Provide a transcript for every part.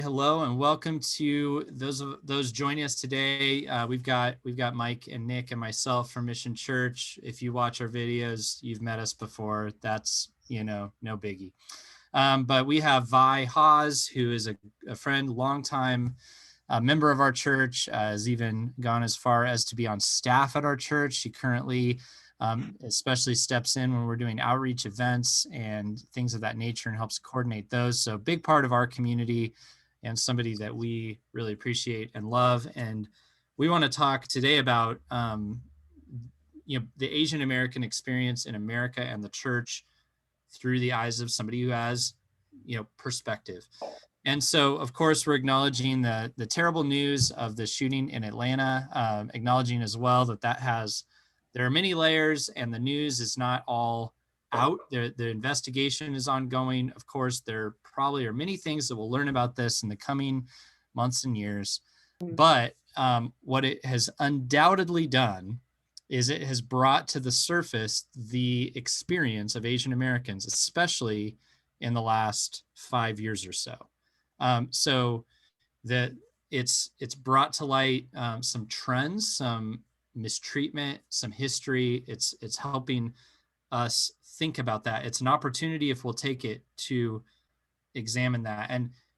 Hello and welcome to those joining us today. We've got Mike and Nick and myself from Mission Church. If you watch our videos, you've met us before. That's no biggie. But we have Vi Haas, who is a friend, longtime member of our church, has even gone as far as to be on staff at our church. She currently especially steps in when we're doing outreach events and things of that nature and helps coordinate those. So a big part of our community and somebody that we really appreciate and love. And we want to talk today about the Asian American experience in America and the church through the eyes of somebody who has perspective. And so, of course, we're acknowledging the terrible news of the shooting in Atlanta, acknowledging as well that there are many layers and the news is not all out. The investigation is ongoing. Of course, there probably are many things that we'll learn about this in the coming months and years. But what it has undoubtedly done is it has brought to the surface the experience of Asian Americans, especially in the last 5 years or so. So that it's brought to light some trends, some mistreatment, some history. It's helping us think about that. It's an opportunity, if we'll take it, to examine that.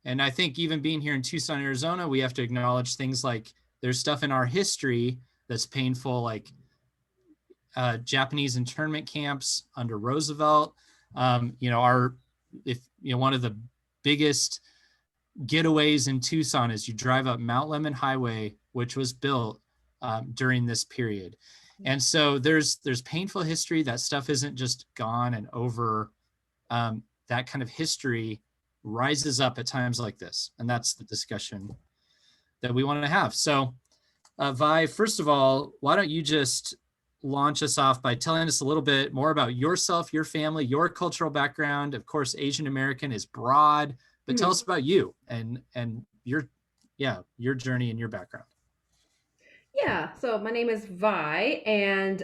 And I think even being here in Tucson, Arizona, we have to acknowledge things like there's stuff in our history that's painful, like Japanese internment camps under Roosevelt. One of the biggest getaways in Tucson is you drive up Mount Lemmon Highway, which was built during this period. And so there's painful history. That stuff isn't just gone and over. That kind of history rises up at times like this. And that's the discussion that we want to have. So Vi, first of all, why don't you just launch us off by telling us a little bit more about yourself, your family, your cultural background. Of course, Asian American is broad, but tell us about you and your journey and your background. Yeah, so my name is Vi, and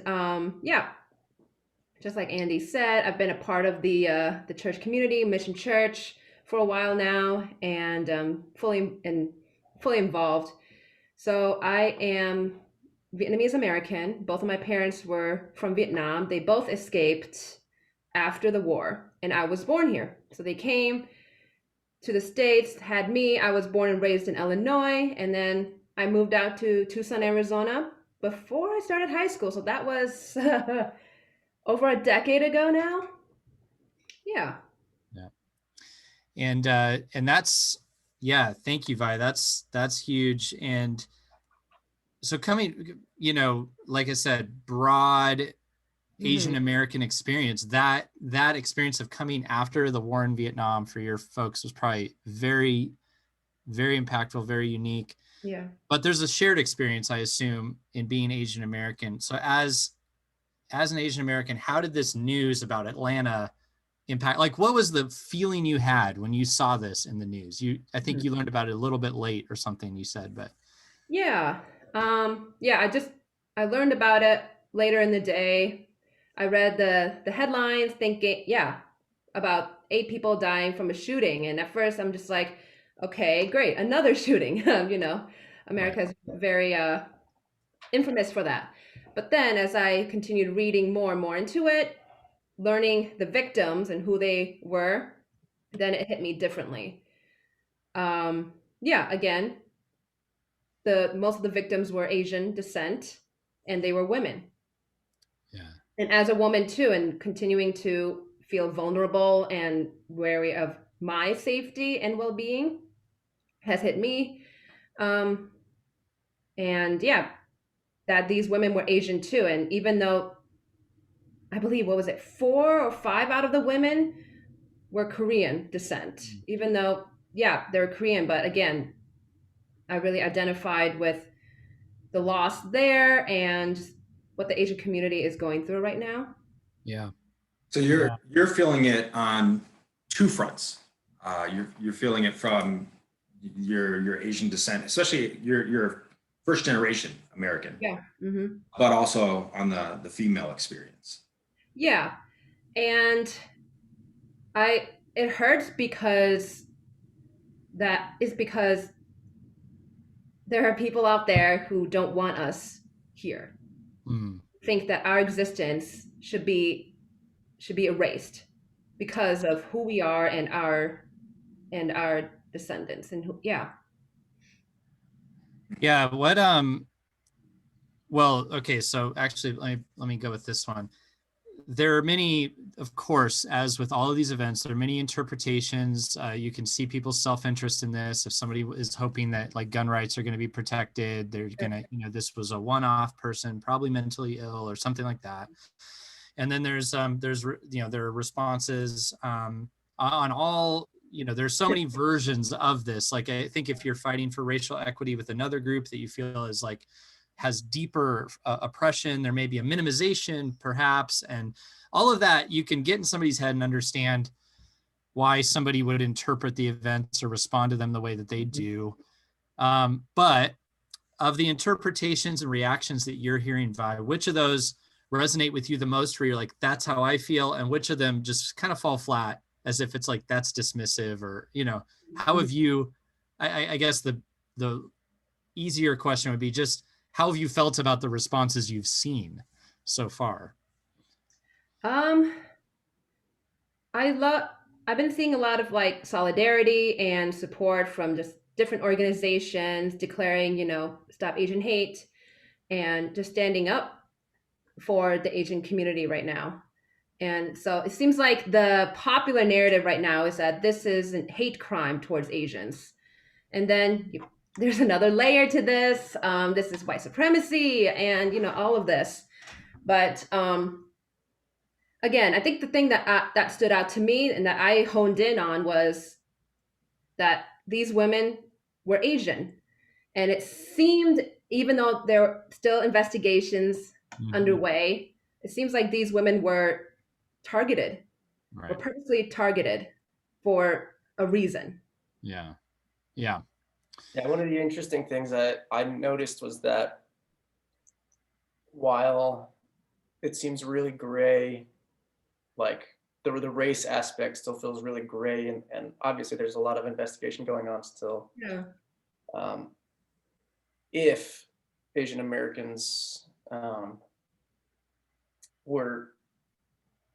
just like Andy said, I've been a part of the church community, Mission Church, for a while now, and fully involved. So I am Vietnamese American. Both of my parents were from Vietnam. They both escaped after the war, and I was born here. So they came to the States, had me. I was born and raised in Illinois, and then I moved out to Tucson, Arizona before I started high school. So that was over a decade ago now. Yeah. Yeah. And that's, thank you, Vi. That's huge. And so coming, like I said, broad Asian American experience, that experience of coming after the war in Vietnam for your folks was probably very, very impactful, very unique. Yeah. But there's a shared experience, I assume, in being Asian American. So as an Asian American, how did this news about Atlanta impact? Like, what was the feeling you had when you saw this in the news? I think you learned about it a little bit late or something, you said, but. Yeah. I learned about it later in the day. I read the headlines thinking, about 8 people dying from a shooting. And at first I'm just like, okay, great, another shooting. America is very infamous for that. But then as I continued reading more and more into it, learning the victims and who they were, then it hit me differently. Again, most of the victims were Asian descent, and they were women. Yeah. And as a woman too, and continuing to feel vulnerable and wary of my safety and well-being has hit me. That these women were Asian too. And even though I believe, 4 or 5 out of the women were Korean descent, even though, they're Korean. But again, I really identified with the loss there and what the Asian community is going through right now. Yeah. So you're feeling it on 2 fronts. You're feeling it from your Asian descent, especially your first generation American. Yeah. Mm-hmm. But also on the female experience. Yeah. And it hurts because that is because there are people out there who don't want us here, Mm. think that our existence should be erased because of who we are and our descendants and who, yeah. Yeah. Well, okay. So actually, let me go with this one. There are many, of course, as with all of these events, there are many interpretations. You can see people's self-interest in this. If somebody is hoping that like gun rights are going to be protected, they're going to, this was a one-off person, probably mentally ill or something like that. And then there are responses on all, there's so many versions of this. Like, I think if you're fighting for racial equity with another group that you feel is like, has deeper oppression, there may be a minimization perhaps, and all of that you can get in somebody's head and understand why somebody would interpret the events or respond to them the way that they do. But of the interpretations and reactions that you're hearing, Vi, which of those resonate with you the most, where you're like, that's how I feel, and which of them just kind of fall flat as if it's like, that's dismissive, or, how have you, I guess the easier question would be just, how have you felt about the responses you've seen so far? I've been seeing a lot of like solidarity and support from just different organizations declaring, stop Asian hate and just standing up for the Asian community right now. And so it seems like the popular narrative right now is that this is a hate crime towards Asians. And then there's another layer to this. This is white supremacy and, all of this. But again, I think the thing that stood out to me and that I honed in on was that these women were Asian. And it seemed, even though there were still investigations underway, it seems like these women were targeted, Right. were purposely targeted for a reason. Yeah. One of the interesting things that I noticed was that while it seems really gray, like the race aspect still feels really gray, and obviously there's a lot of investigation going on still. Yeah. If Asian Americans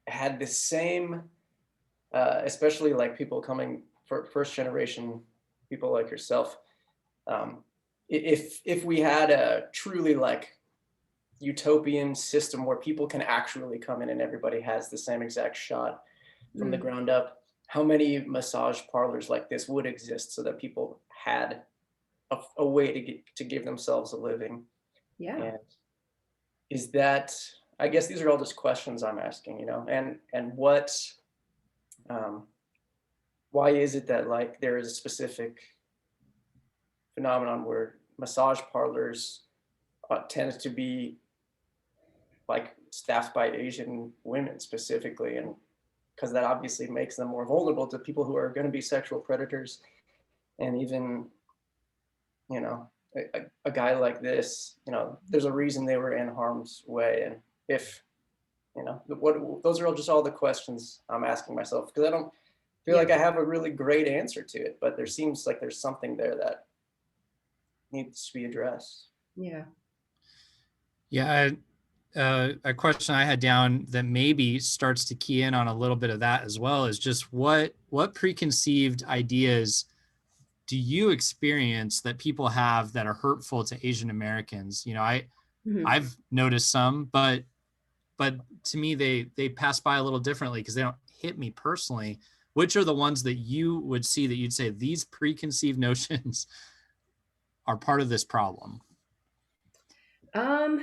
had the same, especially like people coming for first generation people like yourself, if we had a truly like utopian system where people can actually come in and everybody has the same exact shot from the ground up, how many massage parlors like this would exist so that people had a way to give themselves a living? Yeah. And is that, I guess these are all just questions I'm asking, and what, why is it that like there is a specific phenomenon where massage parlors tend to be like staffed by Asian women specifically, and because that obviously makes them more vulnerable to people who are going to be sexual predators, and even a guy like this, there's a reason they were in harm's way. And if those are just all the questions I'm asking myself, because I don't feel like I have a really great answer to it, but there seems like there's something there that needs to be addressed. Yeah. A question I had down that maybe starts to key in on a little bit of that as well is just what preconceived ideas do you experience that people have that are hurtful to Asian Americans? I've noticed some, but to me, they pass by a little differently because they don't hit me personally. Which are the ones that you would see that you'd say these preconceived notions are part of this problem? I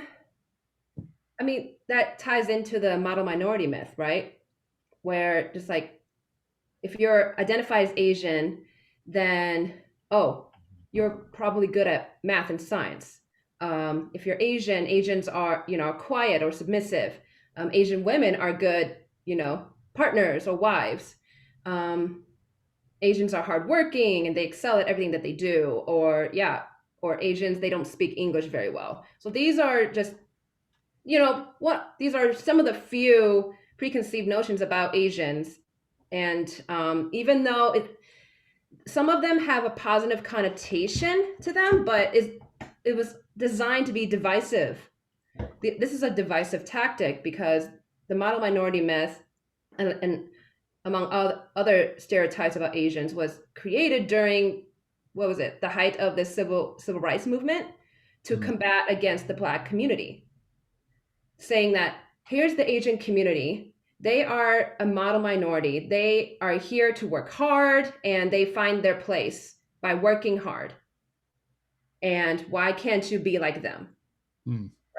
mean, that ties into the model minority myth, right? Where just like, if you're identified as Asian, then, you're probably good at math and science. If you're Asian, Asians are, quiet or submissive. Asian women are good, partners or wives. Asians are hardworking and they excel at everything that they do. Or Asians, they don't speak English very well. So these are just, these are some of the few preconceived notions about Asians. And even though some of them have a positive connotation to them, but it was designed to be divisive. This is a divisive tactic because the model minority myth and among other stereotypes about Asians was created during, what was it, the height of the civil rights movement to combat against the Black community, saying that here's the Asian community. They are a model minority. They are here to work hard and they find their place by working hard. And why can't you be like them?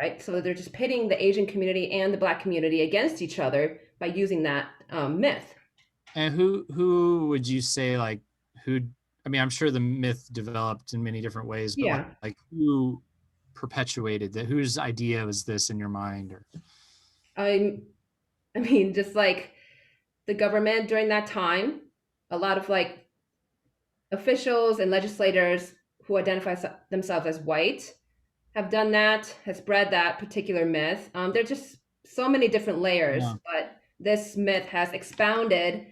Right? So they're just pitting the Asian community and the Black community against each other by using that myth. And who would you say, like, who, I mean, I'm sure the myth developed in many different ways, but Yeah. like who perpetuated that? Whose idea was this in your mind? Or I mean, just like the government during that time, a lot of like officials and legislators who identify themselves as white have done that, has spread that particular myth. There are just so many different layers, but this myth has expounded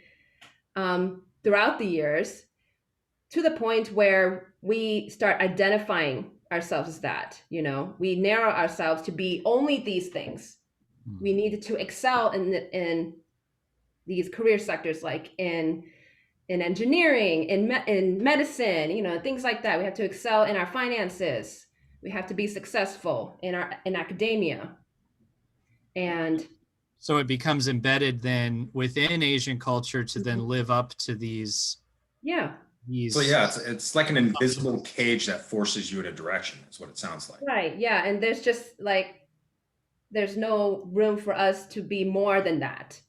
throughout the years to the point where we start identifying ourselves as that. You know, we narrow ourselves to be only these things. We needed to excel in these career sectors, like in engineering, in medicine, you know, things like that. We have to excel in our finances. We have to be successful in academia. And so it becomes embedded then within Asian culture to then live up to these. Yeah. So yeah, it's like an invisible cage that forces you in a direction, is what it sounds like. Right. Yeah. And there's just like, there's no room for us to be more than that,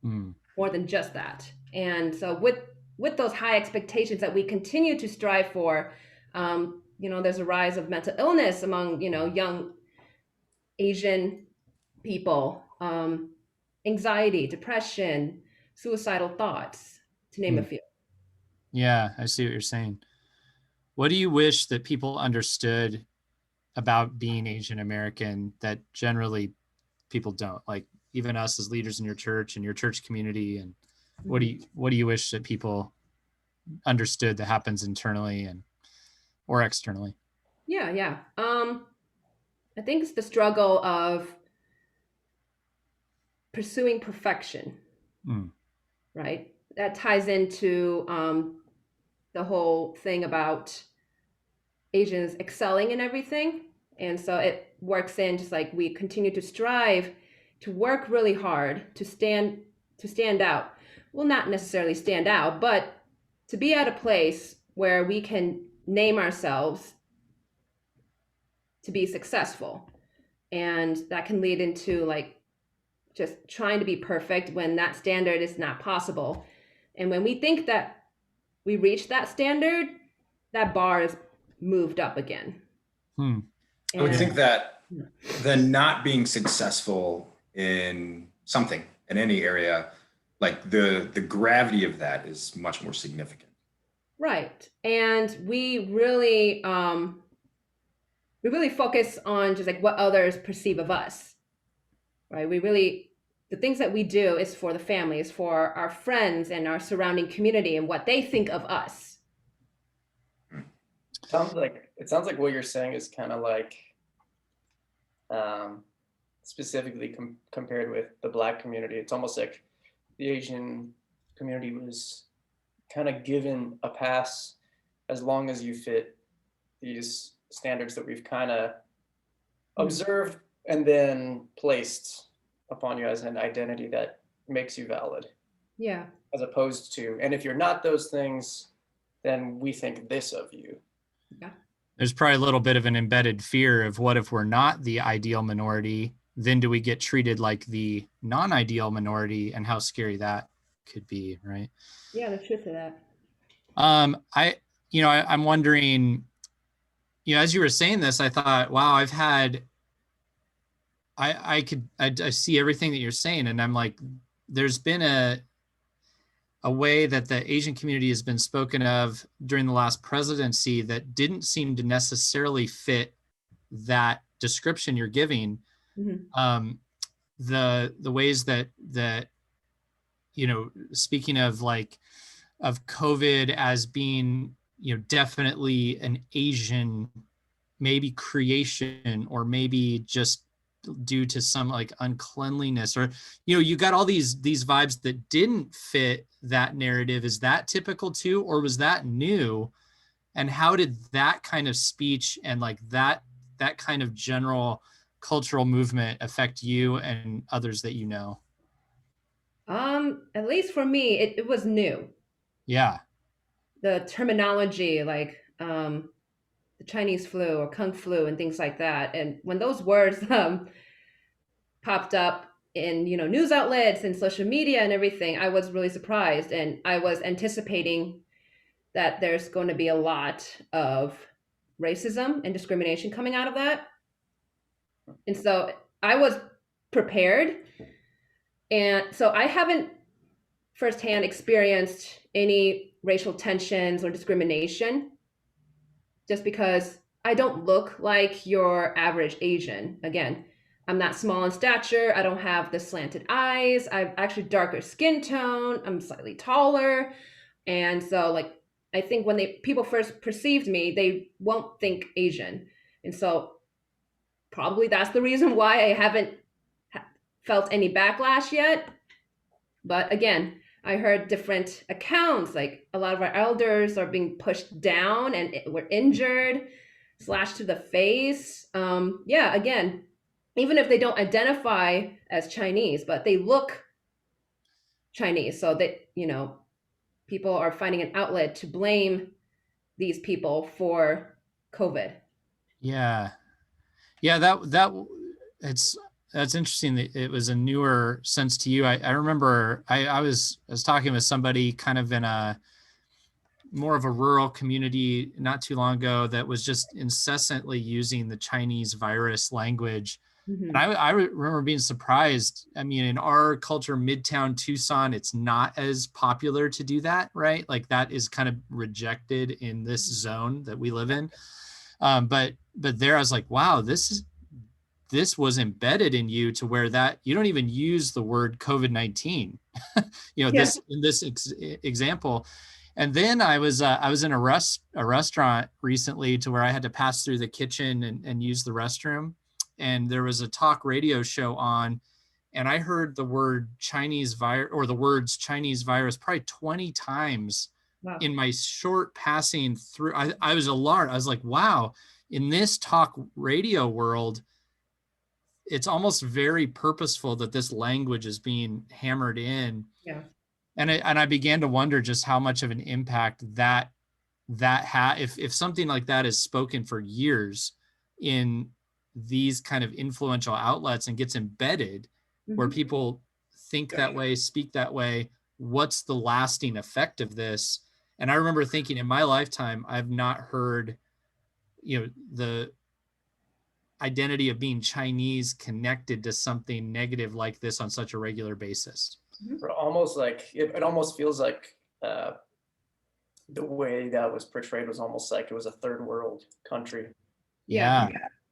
more than just that. And so with those high expectations that we continue to strive for, you know, there's a rise of mental illness among, you know, young Asian people, anxiety, depression, suicidal thoughts, to name a few. Yeah, I see what you're saying. What do you wish that people understood about being Asian American that generally people don't? Like even us as leaders in your church and your church community, and what do you wish that people understood that happens internally and or externally? Yeah. I think it's the struggle of pursuing perfection, right? That ties into the whole thing about Asians excelling in everything. And so it works in just like we continue to strive to work really hard to stand out. Well, not necessarily stand out, but to be at a place where we can name ourselves to be successful. And that can lead into like just trying to be perfect when that standard is not possible. And when we think that we reach that standard, that bar is moved up again. I would think that the not being successful in something, in any area, like the gravity of that is much more significant. Right. And we really focus on just like what others perceive of us, right? The things that we do is for the family, is for our friends and our surrounding community and what they think of us. It sounds like what you're saying is kind of like specifically compared with the Black community. It's almost like the Asian community was kind of given a pass as long as you fit these standards that we've kind of observed and then placed upon you as an identity that makes you valid. Yeah. As opposed to, and if you're not those things, then we think this of you. Yeah. There's probably a little bit of an embedded fear of what if we're not the ideal minority, then do we get treated like the non-ideal minority, and how scary that could be, right? Yeah, the truth of that. I'm wondering, as you were saying this, I thought, wow, I see everything that you're saying. And I'm like, there's been a way that the Asian community has been spoken of during the last presidency that didn't seem to necessarily fit that description you're giving. The ways that, speaking of like COVID as being, definitely an Asian maybe creation, or maybe just due to some like uncleanliness, or you got all these vibes that didn't fit that narrative. Is that typical too, or was that new? And how did that kind of speech and like that kind of general cultural movement affect you and others that you know? At least for me, it was new. Yeah. The terminology, like the Chinese flu or Kung flu and things like that. And when those words popped up in news outlets and social media and everything, I was really surprised, and I was anticipating that there's going to be a lot of racism and discrimination coming out of that. And so I was prepared. And so I haven't firsthand experienced any racial tensions or discrimination, just because I don't look like your average Asian. Again, I'm not small in stature. I don't have the slanted eyes. I'm actually darker skin tone. I'm slightly taller. And so like, I think when people first perceived me, they won't think Asian. And so probably that's the reason why I haven't felt any backlash yet. But again, I heard different accounts, like a lot of our elders are being pushed down and were injured, slashed to the face. Yeah, again, even if they don't identify as Chinese, but they look Chinese. So that, people are finding an outlet to blame these people for COVID. Yeah. Yeah, that's interesting that it was a newer sense to you. I remember I was talking with somebody kind of in a more of a rural community not too long ago that was just incessantly using the Chinese virus language. Mm-hmm. And I remember being surprised. I mean, in our culture, Midtown Tucson, it's not as popular to do that, right? Like that is kind of rejected in this zone that we live in. But there I was like, wow, this was embedded in you to where that you don't even use the word COVID-19, this in this example. And then I was in a restaurant recently to where I had to pass through the kitchen and use the restroom. And there was a talk radio show on, and I heard the word Chinese virus, or the words Chinese virus, probably 20 times. Wow. In my short passing through. I was alarmed. I was like, wow, in this talk radio world, it's almost very purposeful that this language is being hammered in. Yeah. And I began to wonder just how much of an impact that if something like that is spoken for years in these kind of influential outlets and gets embedded, mm-hmm. where people think that way, speak that way, what's the lasting effect of this? And I remember thinking in my lifetime, I've not heard, the identity of being Chinese connected to something negative like this on such a regular basis. Or almost like, it almost feels like the way that was portrayed was almost like it was a third world country. Yeah.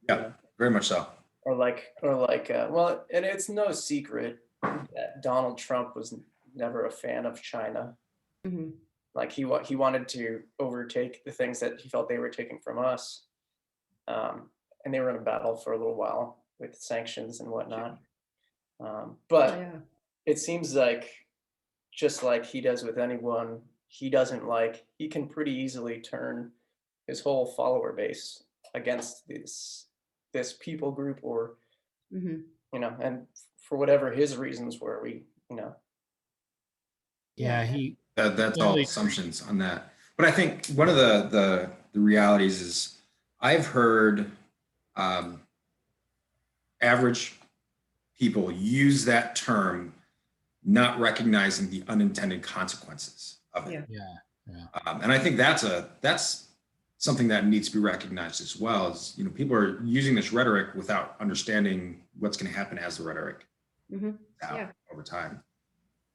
Yeah, very much so. Or like, well, and it's no secret that Donald Trump was never a fan of China. Mm-hmm. Like he wanted to overtake the things that he felt they were taking from us. And they were in a battle for a little while with sanctions and whatnot. But it seems like, just like he does with anyone he doesn't like, he can pretty easily turn his whole follower base against this people group, or, mm-hmm. And for whatever his reasons were, that's all assumptions on that. But I think one of the realities is I've heard average people use that term, not recognizing the unintended consequences of it. And I think that's something that needs to be recognized as well. Is people are using this rhetoric without understanding what's going to happen as the rhetoric mm-hmm. over time.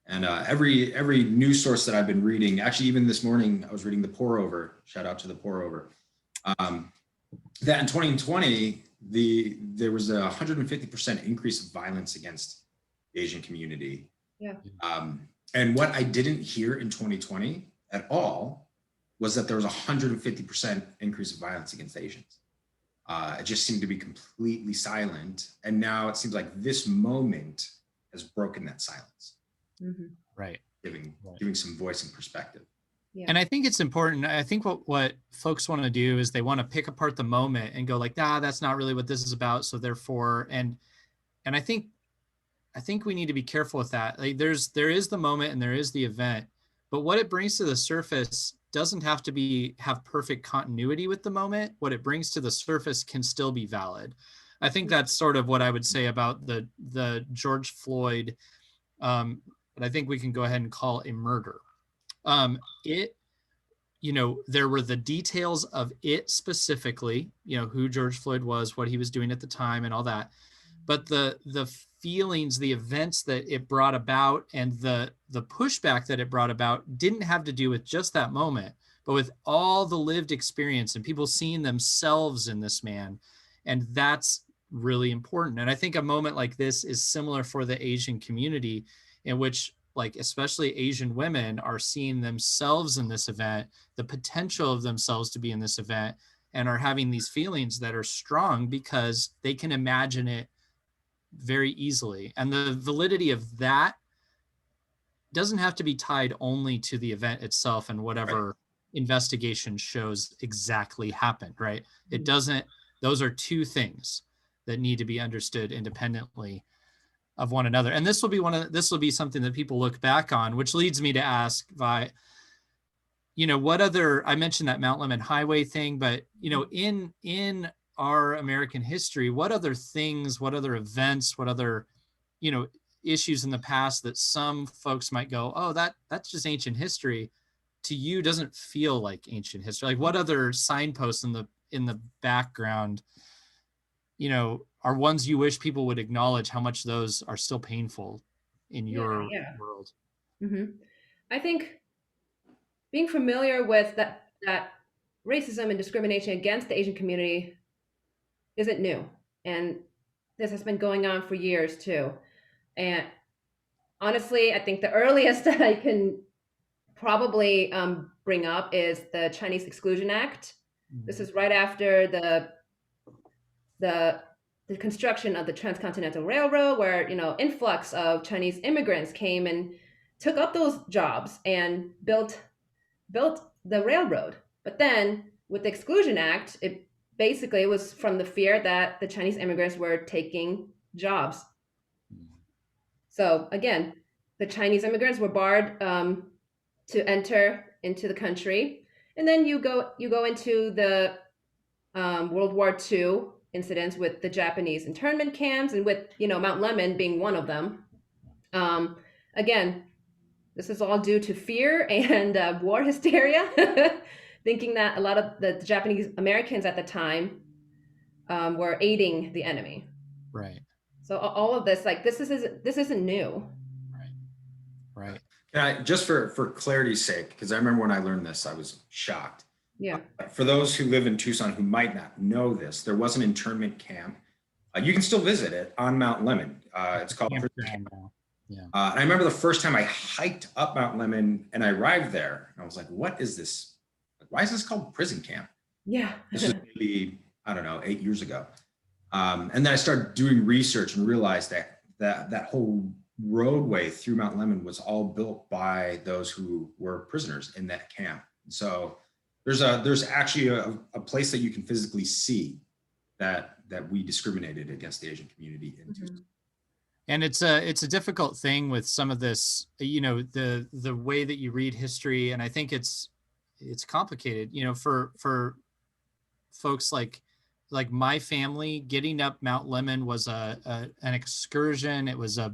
And every news source that I've been reading, actually even this morning I was reading the Pour Over. Shout out to the Pour Over. That in 2020 there was a 150% increase of violence against the Asian community. Yeah. And what I didn't hear in 2020 at all was that there was 150% increase of violence against Asians. It just seemed to be completely silent. And now it seems like this moment has broken that silence. Mm-hmm. Right. Giving some voice and perspective. Yeah. And I think it's important. I think what folks want to do is they want to pick apart the moment and go like, nah, that's not really what this is about. So therefore, and I think we need to be careful with that. Like there is the moment and there is the event, but what it brings to the surface doesn't have to have perfect continuity with the moment. What it brings to the surface can still be valid. I think that's sort of what I would say about the George Floyd, but I think we can go ahead and call a murder. There were the details of it specifically, who George Floyd was, what he was doing at the time and all that. But the feelings, the events that it brought about and the pushback that it brought about didn't have to do with just that moment, but with all the lived experience and people seeing themselves in this man. And that's really important. And I think a moment like this is similar for the Asian community, in which like especially Asian women are seeing themselves in this event, the potential of themselves to be in this event, and are having these feelings that are strong because they can imagine it very easily. And the validity of that doesn't have to be tied only to the event itself and whatever investigation shows exactly happened, right? It doesn't, those are two things that need to be understood independently of one another. And this will be something that people look back on, which leads me to ask, Vi, what other, I mentioned that Mount Lemmon Highway thing, but in our American history, what other things, what other events, what other, issues in the past that some folks might go, oh, that's just ancient history, to you doesn't feel like ancient history? Like what other signposts in the background, are ones you wish people would acknowledge how much those are still painful in your world? Mm-hmm. I think being familiar with that racism and discrimination against the Asian community isn't new. And this has been going on for years too. And honestly, I think the earliest that I can probably bring up is the Chinese Exclusion Act. This is right after the construction of the Transcontinental Railroad, where influx of Chinese immigrants came and took up those jobs and built the railroad. But then with the Exclusion Act, it basically was from the fear that the Chinese immigrants were taking jobs. So again, the Chinese immigrants were barred to enter into the country, and then you go into the World War II incidents with the Japanese internment camps, and with Mount Lemmon being one of them. Again, this is all due to fear and war hysteria, thinking that a lot of the Japanese Americans at the time were aiding the enemy. Right. So all of this, like this isn't new. Right. Can I, just for clarity's sake, because I remember when I learned this, I was shocked. Yeah. For those who live in Tucson who might not know this, there was an internment camp. You can still visit it on Mount Lemmon. It's called Prison Camp. Yeah. And I remember the first time I hiked up Mount Lemmon and I arrived there, and I was like, what is this? Why is this called prison camp? Yeah. This was maybe, I don't know, 8 years ago. And then I started doing research and realized that whole roadway through Mount Lemmon was all built by those who were prisoners in that camp. So there's actually a place that you can physically see that we discriminated against the Asian community in Tucson. And it's a difficult thing with some of this, the way that you read history. And I think it's complicated, for folks like my family. Getting up Mount Lemmon was an excursion. It was a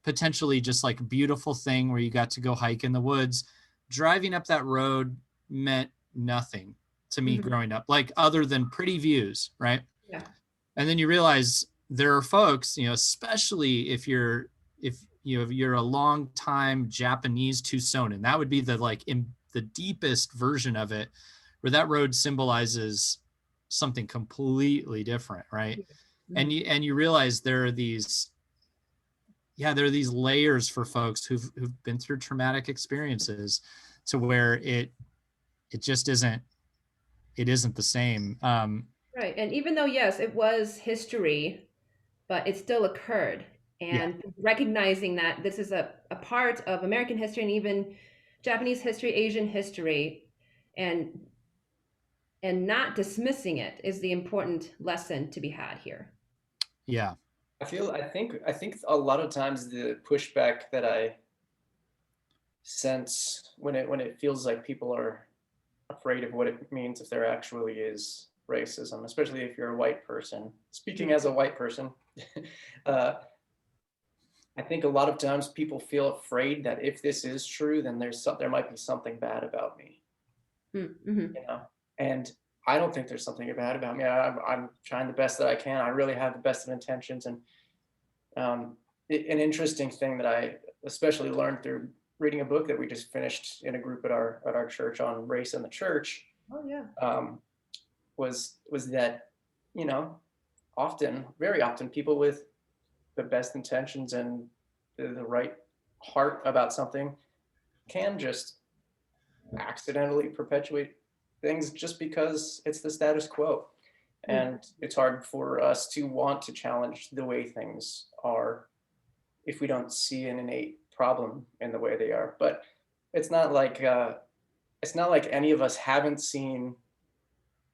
potentially just like beautiful thing where you got to go hike in the woods. Driving up that road meant nothing to me growing up, like other than pretty views, right? Yeah. And then you realize there are folks, especially if you're a long time Japanese Tucsonan, that would be the deepest version of it, where that road symbolizes something completely different, right? Mm-hmm. And you realize there are these layers for folks who've been through traumatic experiences to where it just isn't the same. Right. And even though, yes, it was history, but it still occurred. Yeah. And recognizing that this is a part of American history and even Japanese history, Asian history, and not dismissing it is the important lesson to be had here. Yeah. I think a lot of times the pushback that I sense when it feels like people are afraid of what it means if there actually is racism, especially if you're a white person. Speaking as a white person, I think a lot of times people feel afraid that if this is true, then there might be something bad about me. Mm-hmm. You know, and I don't think there's something bad about me. I'm trying the best that I can. I really have the best of intentions. And an interesting thing that I especially learned through reading a book that we just finished in a group at our church on race in the church. Oh yeah. Was that, you know, very often people with the best intentions and the right heart about something can just accidentally perpetuate things just because it's the status quo. And it's hard for us to want to challenge the way things are if we don't see an innate problem in the way they are. But it's not like any of us haven't seen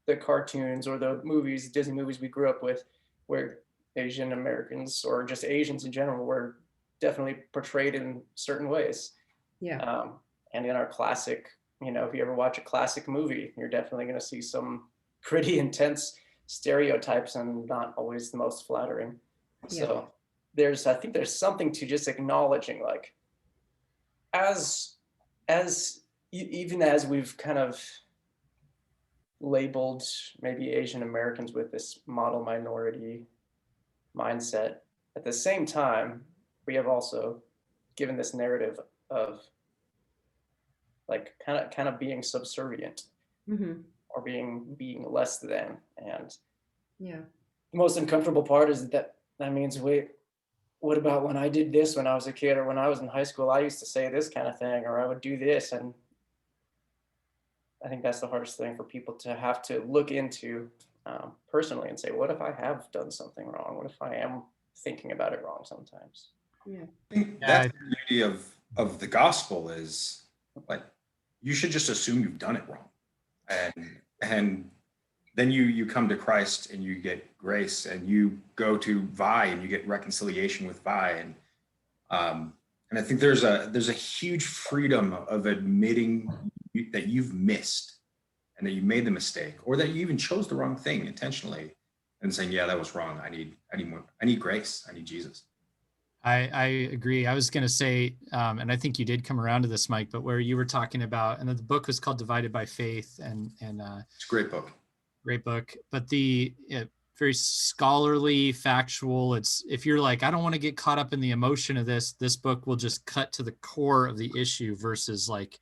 the cartoons or the movies, Disney movies we grew up with, where Asian Americans or just Asians in general were definitely portrayed in certain ways. Yeah. And in our classic, you know, if you ever watch a classic movie, you're definitely going to see some pretty intense stereotypes and not always the most flattering. Yeah. So I think there's something to just acknowledging, like, even as we've kind of labeled maybe Asian Americans with this model minority mindset, at the same time, we have also given this narrative of like kind of being subservient or being less than. And yeah, the most uncomfortable part is that means, wait, what about when I did this when I was a kid, or when I was in high school, I used to say this kind of thing, or I would do this. And I think that's the hardest thing for people to have to look into personally and say, what if I have done something wrong? What if I am thinking about it wrong sometimes? yeah, I think that's the beauty of the gospel is, like, you should just assume you've done it wrong. And then you come to Christ and you get grace, and you go to Vi and you get reconciliation with Vi. And I think there's a huge freedom of admitting that you've missed and that you made the mistake, or that you even chose the wrong thing intentionally, and saying, yeah, that was wrong. I need grace. I need Jesus. I agree. I was going to say, and I think you did come around to this, Mike, but where you were talking about, and the book was called Divided by Faith, and It's a great book. Great book, but the very scholarly, factual. It's, if you're like, I don't want to get caught up in the emotion of this book will just cut to the core of the issue, versus like,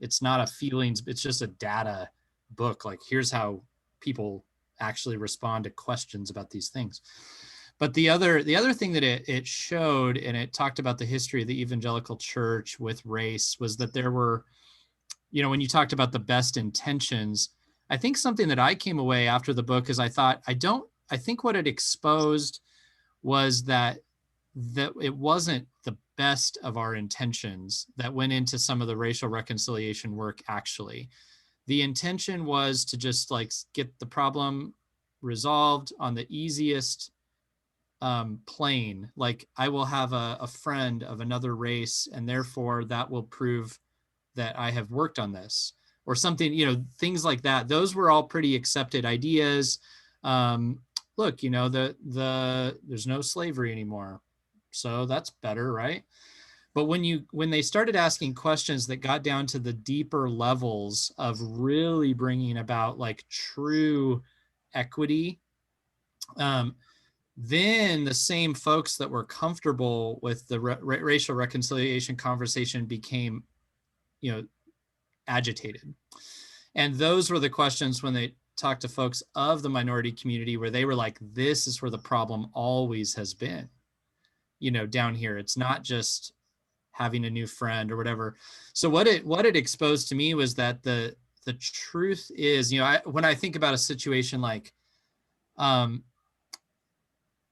it's not a feelings, it's just a data book. Like, here's how people actually respond to questions about these things. But the other thing that it showed, and it talked about the history of the evangelical church with race, was that there were, you know, when you talked about the best intentions, I think something that I came away after the book is I think what it exposed was that it wasn't the best of our intentions that went into some of the racial reconciliation work. Actually, the intention was to just like get the problem resolved on the easiest plane. Like, I will have a friend of another race, and therefore that will prove that I have worked on this, or something, you know, things like that. Those were all pretty accepted ideas. Look, you know, there's no slavery anymore, so that's better, right? But when they started asking questions that got down to the deeper levels of really bringing about like true equity, then the same folks that were comfortable with the racial reconciliation conversation became, you know, agitated. And those were the questions when they talked to folks of the minority community, where they were like, this is where the problem always has been, you know, down here. It's not just having a new friend or whatever. So what it exposed to me was that the truth is, when I think about a situation like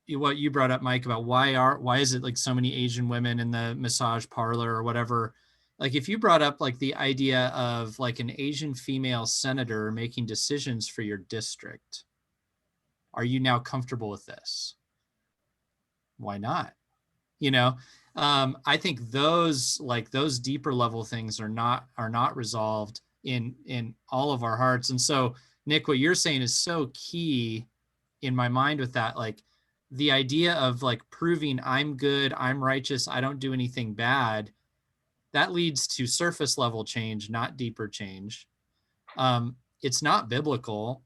what you brought up, Mike, about why is it like so many Asian women in the massage parlor or whatever, like if you brought up like the idea of like an Asian female senator making decisions for your district, are you now comfortable with this? Why not? I think those deeper level things are not resolved in all of our hearts. And so, Nick, what you're saying is so key in my mind with that, like the idea of like proving I'm good, I'm righteous, I don't do anything bad, that leads to surface level change, not deeper change. It's not biblical,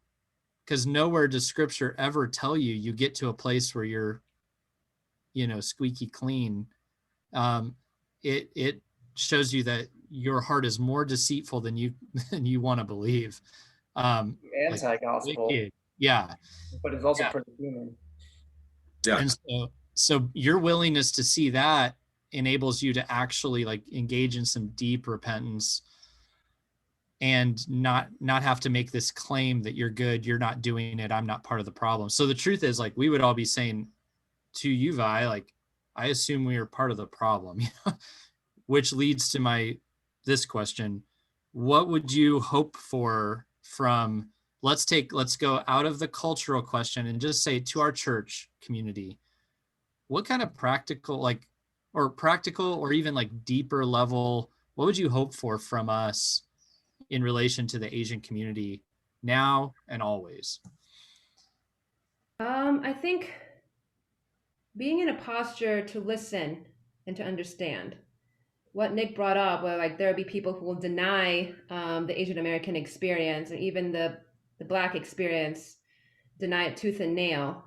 because nowhere does scripture ever tell you get to a place where you're, squeaky clean. It shows you that your heart is more deceitful than you want to believe. Anti-gospel. Yeah. But it's also pretty human. Yeah. And so your willingness to see that enables you to actually like engage in some deep repentance and not have to make this claim that you're good, you're not doing it, I'm not part of the problem. So the truth is, like, we would all be saying to you, Vi, like, I assume we are part of the problem, which leads to this question. What would you hope for from, let's go out of the cultural question and just say to our church community, what kind of practical or even like deeper level, what would you hope for from us in relation to the Asian community now and always? I think being in a posture to listen and to understand. What Nick brought up, where like there'll be people who will deny the Asian American experience, and even the Black experience, deny it tooth and nail.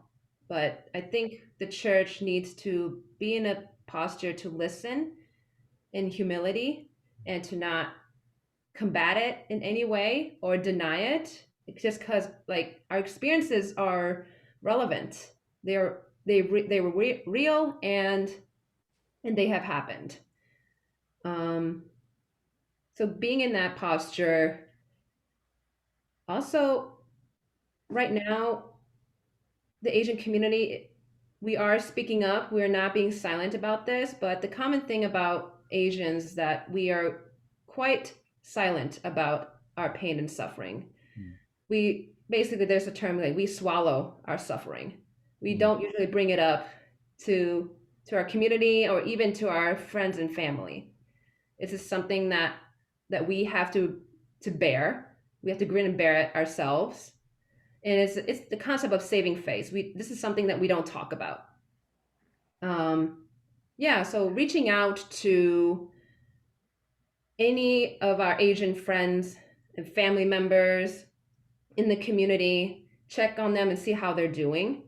But I think the church needs to be in a posture to listen in humility and to not combat it in any way or deny it, just because like our experiences are relevant. They were real and they have happened. So being in that posture. Also, right now, the Asian community, we are speaking up. We're not being silent about this, but the common thing about Asians is that we are quite silent about our pain and suffering. We basically, there's a term like we swallow our suffering. We don't usually bring it up to our community or even to our friends and family. It's just something that we have to bear. We have to grin and bear it ourselves. And it's the concept of saving face. This is something that we don't talk about. So reaching out to any of our Asian friends and family members in the community, check on them and see how they're doing,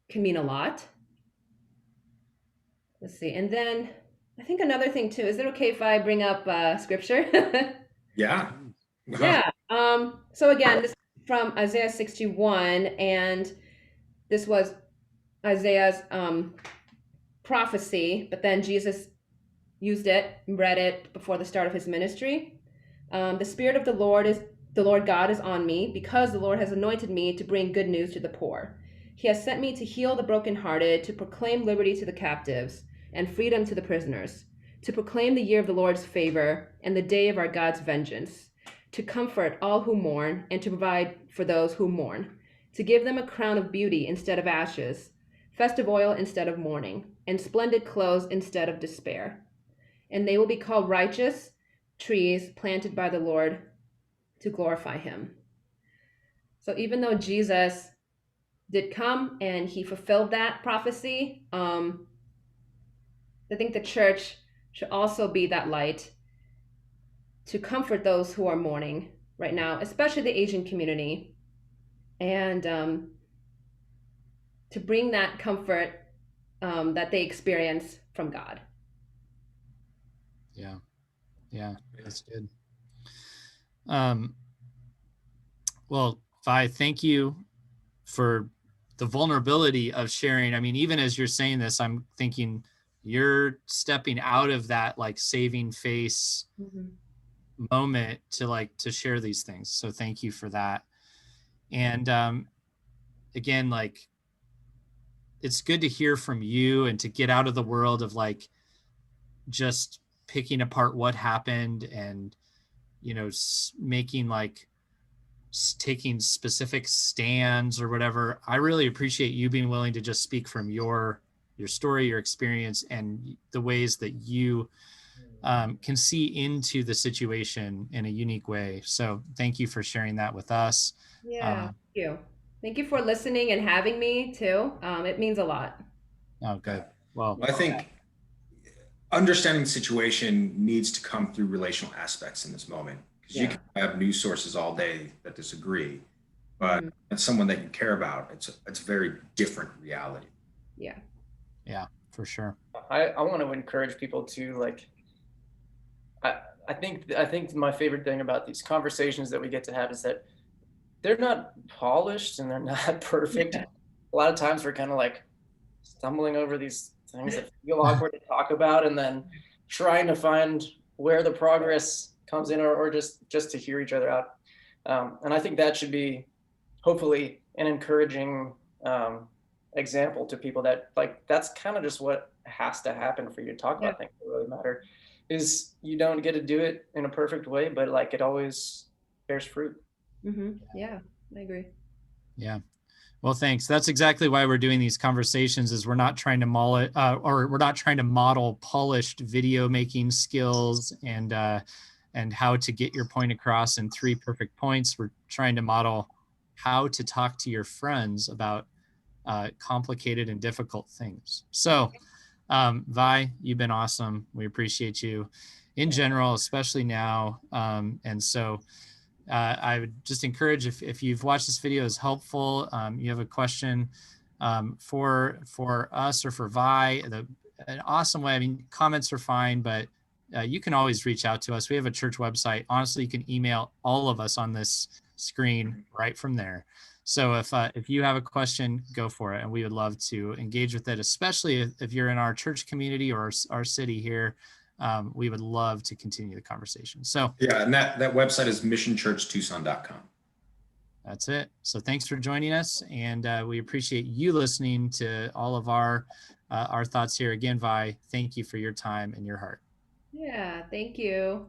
can mean a lot. Let's see. And then I think another thing too, is it okay if I bring up scripture? Yeah. Yeah. So again, this is from Isaiah 61, and this was Isaiah's prophecy, but then Jesus used it, read it before the start of his ministry. The Spirit of the Lord God is on me, because the Lord has anointed me to bring good news to the poor. He has sent me to heal the brokenhearted, to proclaim liberty to the captives and freedom to the prisoners, to proclaim the year of the Lord's favor and the day of our God's vengeance, to comfort all who mourn and to provide for those who mourn, to give them a crown of beauty instead of ashes, festive oil instead of mourning, and splendid clothes instead of despair. And they will be called righteous trees planted by the Lord to glorify him. So even though Jesus did come and he fulfilled that prophecy, I think the church should also be that light to comfort those who are mourning right now, especially the Asian community, and to bring that comfort that they experience from God. Yeah, that's good. Well, Vi, thank you for the vulnerability of sharing. I mean, even as you're saying this, I'm thinking you're stepping out of that like saving face Mhm. moment to share these things. So thank you for that. And again, like, it's good to hear from you and to get out of the world of like just picking apart what happened and, you know, making like taking specific stands or whatever. I really appreciate you being willing to just speak from your story, your experience, and the ways that you can see into the situation in a unique way. So thank you for sharing that with us. Yeah, thank you. Thank you for listening and having me too. It means a lot. Oh, good. Well, I think understanding the situation needs to come through relational aspects in this moment, because you Yeah. can have news sources all day that disagree, but Mhm. it's someone that you care about. It's a very different reality. Yeah. yeah, for sure. I want to encourage people to like I, I think my favorite thing about these conversations that we get to have is that they're not polished and they're not perfect. A lot of times we're kind of like stumbling over these things that feel awkward to talk about, and then trying to find where the progress comes in, or just to hear each other out. And I think that should be hopefully an encouraging example to people, that like that's kind of just what has to happen for you to talk Yeah. about things that really matter. Is you don't get to do it in a perfect way, but like it always bears fruit. Yeah, I agree. Yeah. Well, thanks. That's exactly why we're doing these conversations, is we're not trying to or we're not trying to model polished video making skills and how to get your point across in 3 perfect points. We're trying to model how to talk to your friends about complicated and difficult things. So, Vi, you've been awesome. We appreciate you in general, especially now. And so, I would just encourage, if you've watched this video is helpful, you have a question for us or for Vi, an awesome way. I mean, comments are fine, but you can always reach out to us. We have a church website. Honestly, you can email all of us on this screen right from there. So if you have a question, go for it, and we would love to engage with it, especially if you're in our church community or our city here. We would love to continue the conversation. So Yeah, and that website is missionchurchtucson.com. that's it. So thanks for joining us, and we appreciate you listening to all of our thoughts here. Again, Vi, thank you for your time and your heart. Yeah, thank you.